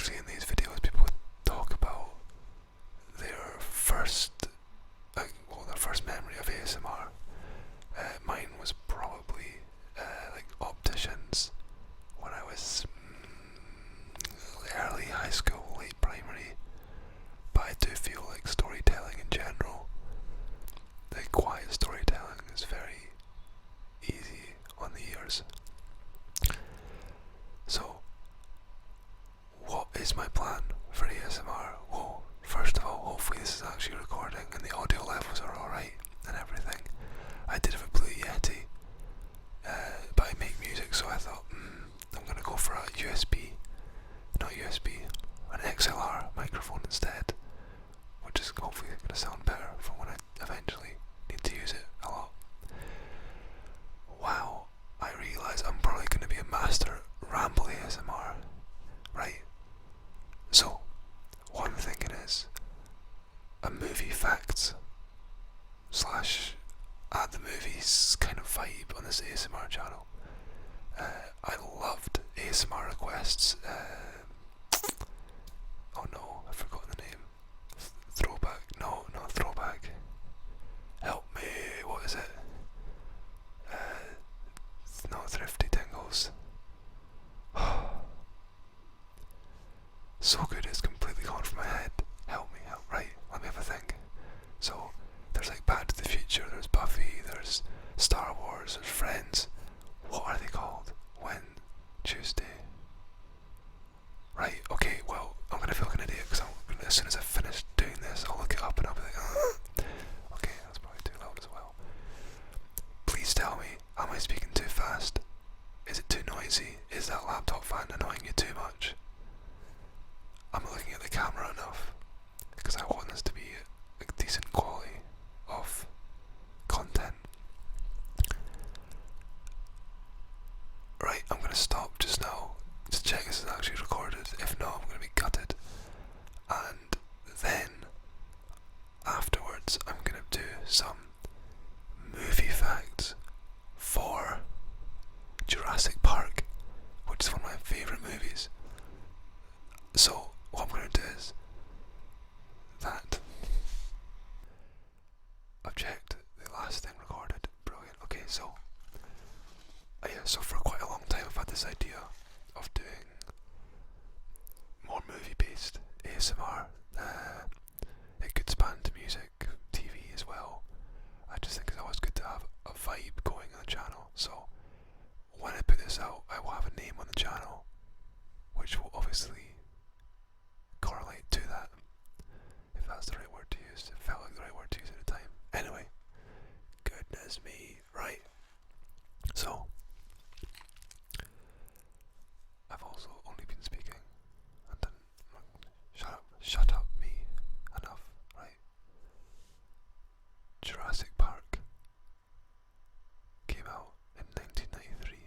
usually in these videos people talk about their first, their first memory of ASMR. Mine was probably like opticians when I was early high school, late primary. But I do feel like storytelling in general, like quiet storytelling, is very easy on the ears. So, what is my plan for ASMR? Well, first of all, hopefully this is actually recording and the audio levels are alright and everything. I did have a Blue Yeti, but I make music, so I thought, I'm gonna go for a an XLR microphone instead, which is hopefully gonna sound better for when I eventually need to use it a lot. Wow, I realise I'm probably gonna be a master ramble ASMR, right? So, what I'm thinking is a movie facts slash at the movies kind of vibe on this ASMR channel. I loved ASMR requests. Oh no, I've forgotten the name. Throwback. No, not throwback. Help me. What is it? Not Thrifty Tingles. So good, it's completely gone from my head. Help me out. Right, let me have a think. So, there's like Back to the Future, there's Buffy, there's Star Wars, there's Friends. What are they called? When? Tuesday? Right, okay, well, I'm gonna feel like an idiot because as soon as I finish doing this, I'll look it up and I'll be like, okay, that's probably too loud as well. Please tell me, am I speaking too fast? Is it too noisy? Is that laptop fan annoying you too much? I'm looking at the camera enough because I want this to be a decent quality of content. Right, I'm gonna stop just now to check this is actually recorded. If not, I'm gonna be gutted. And then afterwards, I'm gonna do some movie facts for Jurassic Park, which is one of my favourite movies. So what I'm gonna do is that I've checked the last thing recorded. Brilliant. Okay, so so for quite a long time I've had this idea of doing more movie-based ASMR. It could span to music, TV as well. I just think it's always good to have a vibe going on the channel. So when I put this out, I will have a name on the channel, which will obviously correlate to that, if that's the right word to use. It felt like the right word to use at the time. Anyway, goodness me, right. So, I've also only been speaking and then shut up me enough, right? Jurassic Park came out in 1993.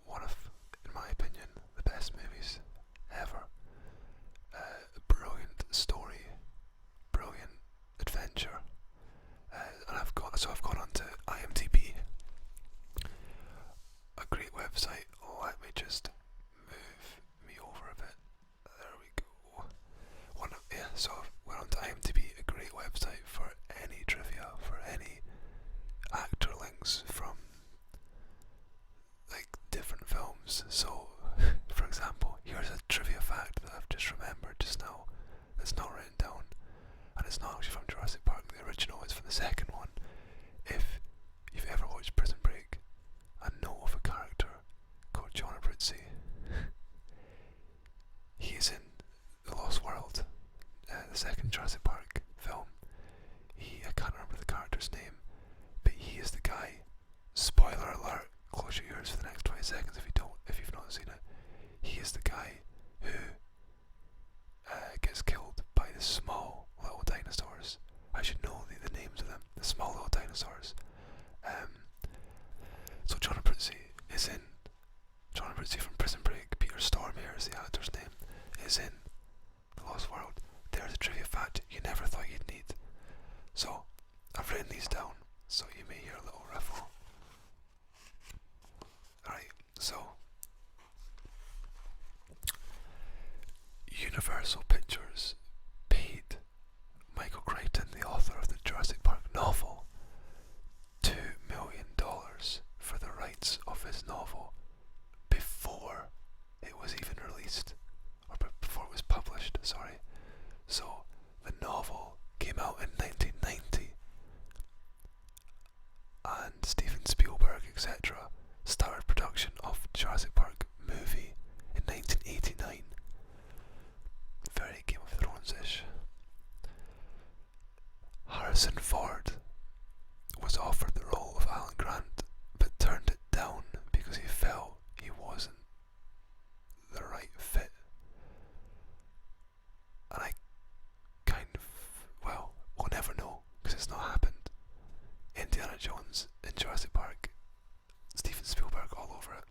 One of, in my opinion, the best movies ever. Brilliant story, brilliant adventure, and I've gone on to IMDb, a great website. Let me just move me over a bit. There we go. So I went on to IMDb, a great website for any trivia, for any actor links from like different films. So, for example, here's a trivia fact that I've just remembered just now that's not written down, and it's not actually from Jurassic Park, the original, it's from the second one. If you've ever watched Prison Break and know of a character called John Abruzzi, he's in The Lost World, the second Jurassic Park film. I can't remember the character's name, but he is the guy, spoiler alert, close your ears for the next 20 seconds if you've not seen it. He is the guy who gets killed by the small little dinosaurs. I should know the names of them. The small little dinosaurs. So John Abruzzi from Prison Break, Peter Stormare is the actor's name, is in The Lost World. There's a trivia fact you never thought you'd need. So I've written these down, so you may hear a little riffle. Alright, so Universal Pictures paid Michael Crichton, the author of the Jurassic Park novel, $2 million for the rights of his novel before it was even released, or before it was published, sorry. So the novel came out in 1990, and Steven Spielberg, etc., started production of Jurassic Park movie in 1989. Very Game of Thrones-ish. Harrison Ford was offered the role of Alan Grant, but turned it down because he felt he wasn't the right fit. And I kind of, well, we'll never know because it's not happened. Indiana Jones in Jurassic Park, Steven Spielberg all over it.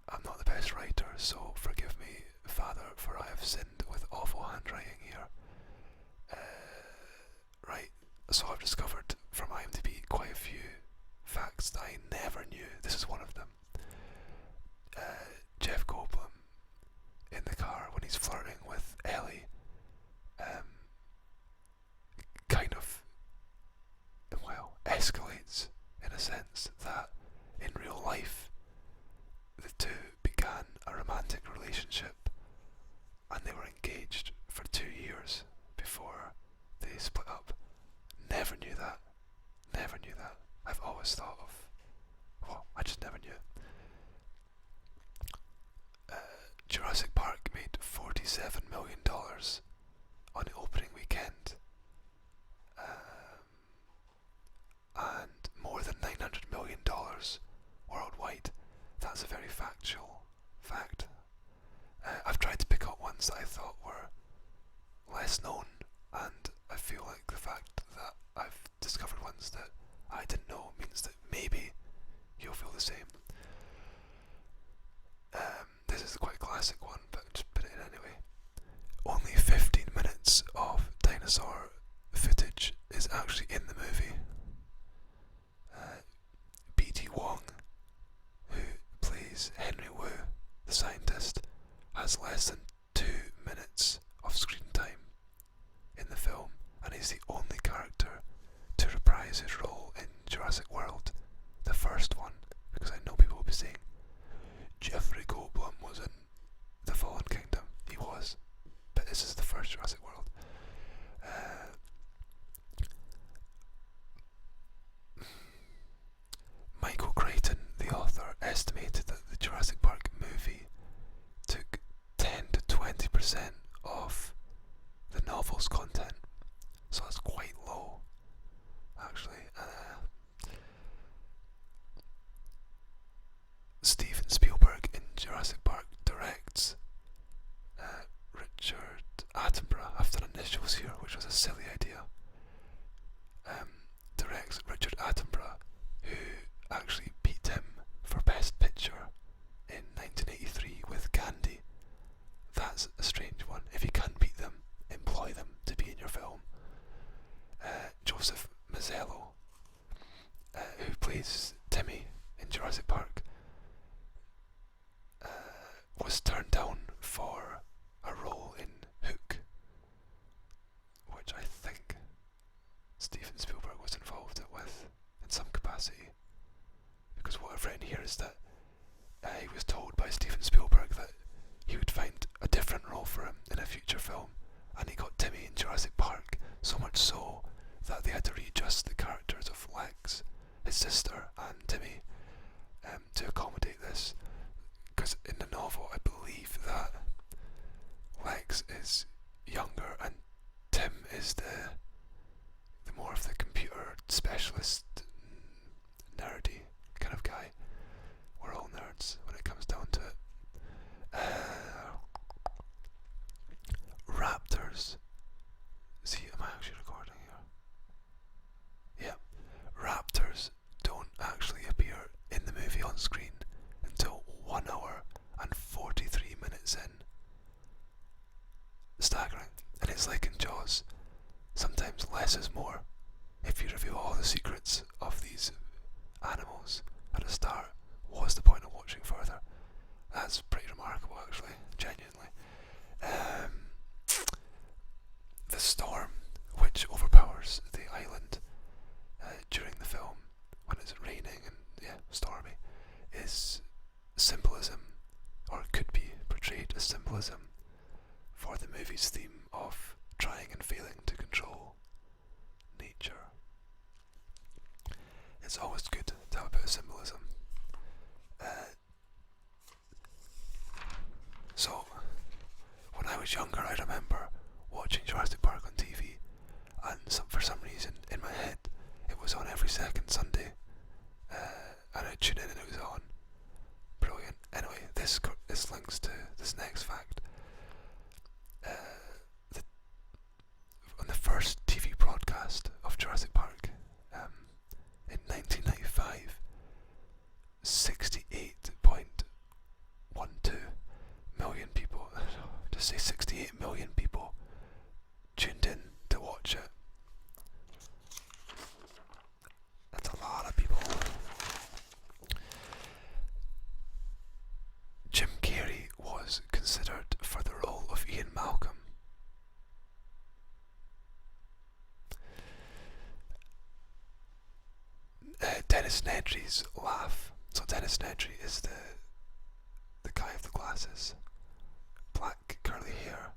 I'm not the best writer, so forgive me, Father, for I have sinned with awful handwriting here. Right, so I've discovered from IMDb quite a few facts that I never knew. This is one of them. Jeff Goldblum in the car when he's flirting with Ellie, kind of, well, escalates in a sense that in real life the two began a romantic relationship and they were engaged for 2 years before they split up. Never knew that. Never knew that. I've always thought of, well, I just never knew it. Jurassic Park made $47 million on the opening weekend, and more than $900 million worldwide. That's a very factual fact. I've tried to pick up ones that I thought were less known, and I feel like the fact that I've discovered ones that I didn't know means that maybe you'll feel the same. This is quite a classic one, but just put it in anyway. Only 15 minutes of dinosaur footage is actually in the movie. B.T. Wong, who plays Henry Wu, the scientist, has less than 2 minutes of screen time in the film, and he's the only character to reprise his role in Jurassic World, the first one, because I know people will be saying Jeffrey Goldblum was in The Fallen Kingdom. He was, but this is the first Jurassic World. Michael Crichton, the author, estimated that the Jurassic Park movie took 10 to 20% of the novel's content, so that's quite low, actually. Steven Spielberg in Jurassic Park directs Richard Attenborough. I've done initials here, which was a silly idea. Directs Richard Attenborough, who actually beat him for Best Picture in 1983 with Gandhi. That's a strange one. If you can't beat them, employ them to be in your film. Joseph Mazzello, who plays Timmy in Jurassic Park, was turned down for a role in Hook, which I think Steven Spielberg was involved with in some capacity, because what I've written here is that he was told by Steven Spielberg that he would find a different role for him in a future film, and he got Timmy in Jurassic Park, so much so that they had to readjust the characters of Lex, his sister, and Timmy to accommodate this, because in the novel I believe that Lex is younger and Tim is the more of the computer specialist, nerdy kind of guy. We're all nerds when it comes down to it. Raptors. See, am I actually recording here? Yeah. Raptors don't actually appear in the movie on screen. symbolism for the movie's theme of trying and failing to control nature. It's always good to have a bit of symbolism. So, when I was younger, I remember watching Jurassic Park on TV, and for some reason in my head it was on every second Sunday, and I'd tune in and it was on. Brilliant. Anyway, this links to this next fact. On the first TV broadcast of Jurassic Park in 1995, 68.12 million people, just say 68 million people tuned in to watch it. That's a lot of people. Jim Carrey was considered for the role of Ian Malcolm. Dennis Nedry's laugh. So Dennis Nedry is the guy with the glasses, black curly hair,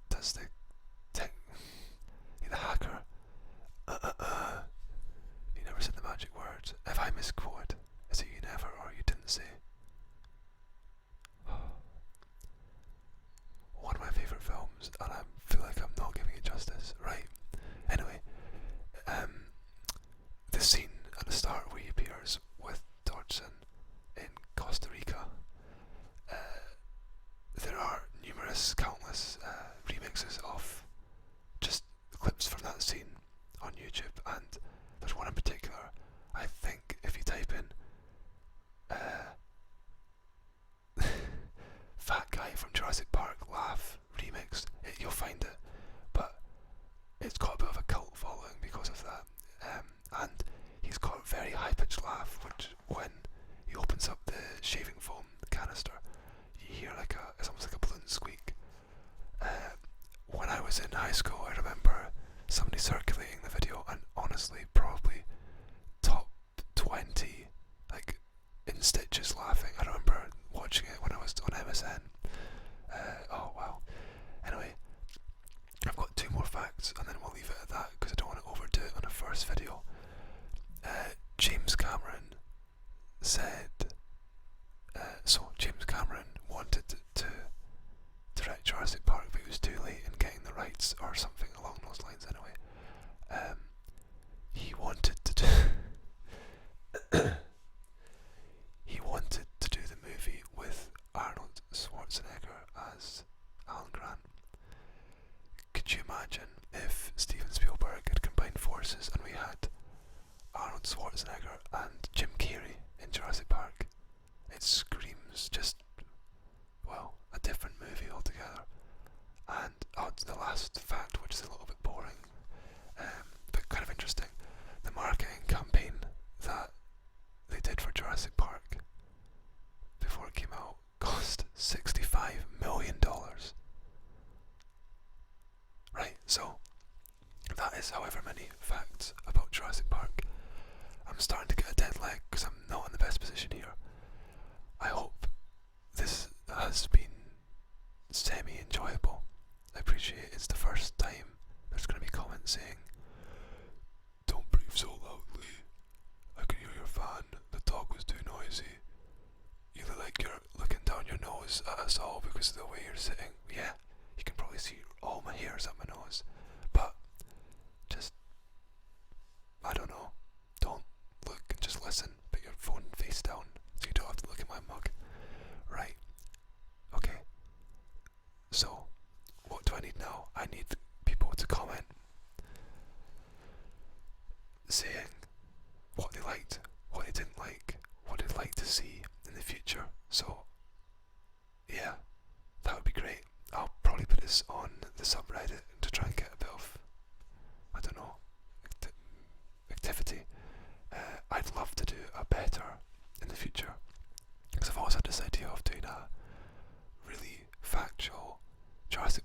does the hacker. You never said the magic words. If I misquoted, is it you never or you didn't say? One of my favourite films, and I feel like I'm not giving it justice. Right. Anyway, the scene at the start where he appears with Dodgson in Costa Rica. There are countless remixes of just clips from that scene on YouTube, and there's one in particular. I think if you type in "fat guy from Jurassic Park laugh remix," you'll find it. But it's got a bit of a cult following because of that, and he's got a very high-pitched laugh, which when he opens up the shaving foam canister, you hear it's almost like a balloon squeak. When I was in high school, I remember somebody circulating the video, and honestly, probably top 20, in stitches laughing. I remember watching it when I was on MSN. Oh wow. Anyway, I've got two more facts, and then we'll leave it at that because I don't want to overdo it on a first video. James Cameron said, James Cameron wanted to direct Jurassic Park, but he was too late in getting the rights, or something along those lines anyway. He wanted to do the movie with Arnold Schwarzenegger as Alan Grant. Could you imagine if Steven Spielberg had combined forces and we had Arnold Schwarzenegger and Jim Carrey in Jurassic Park? It screams just, well, a different movie altogether. And the last fact, which is a little bit boring, but kind of interesting, the marketing campaign that they did for Jurassic Park before it came out cost $65 million. Right, so that is however many facts about Jurassic Park. I'm starting to get a dead leg because I'm not in the best position here. I hope this has been semi-enjoyable. I appreciate it's the first time there's going to be comments saying, "Don't breathe so loudly. I can hear your fan. The dog was too noisy. You look like you're looking down your nose at us all because of the way you're sitting." Yeah, you can probably see all my hairs up my nose. But just, I don't know. Don't look and just listen. Put your phone face down so you don't have to look at my mug. Right. Okay. So, what do I need now? I need people to comment saying what they liked, what they didn't like, what they'd like to see in the future. So, yeah, that would be great. I'll probably put this on the subreddit to try and get a bit of, I don't know, activity. I'd love to do a better in the future, because I've always had this idea of doing a really factual Jurassic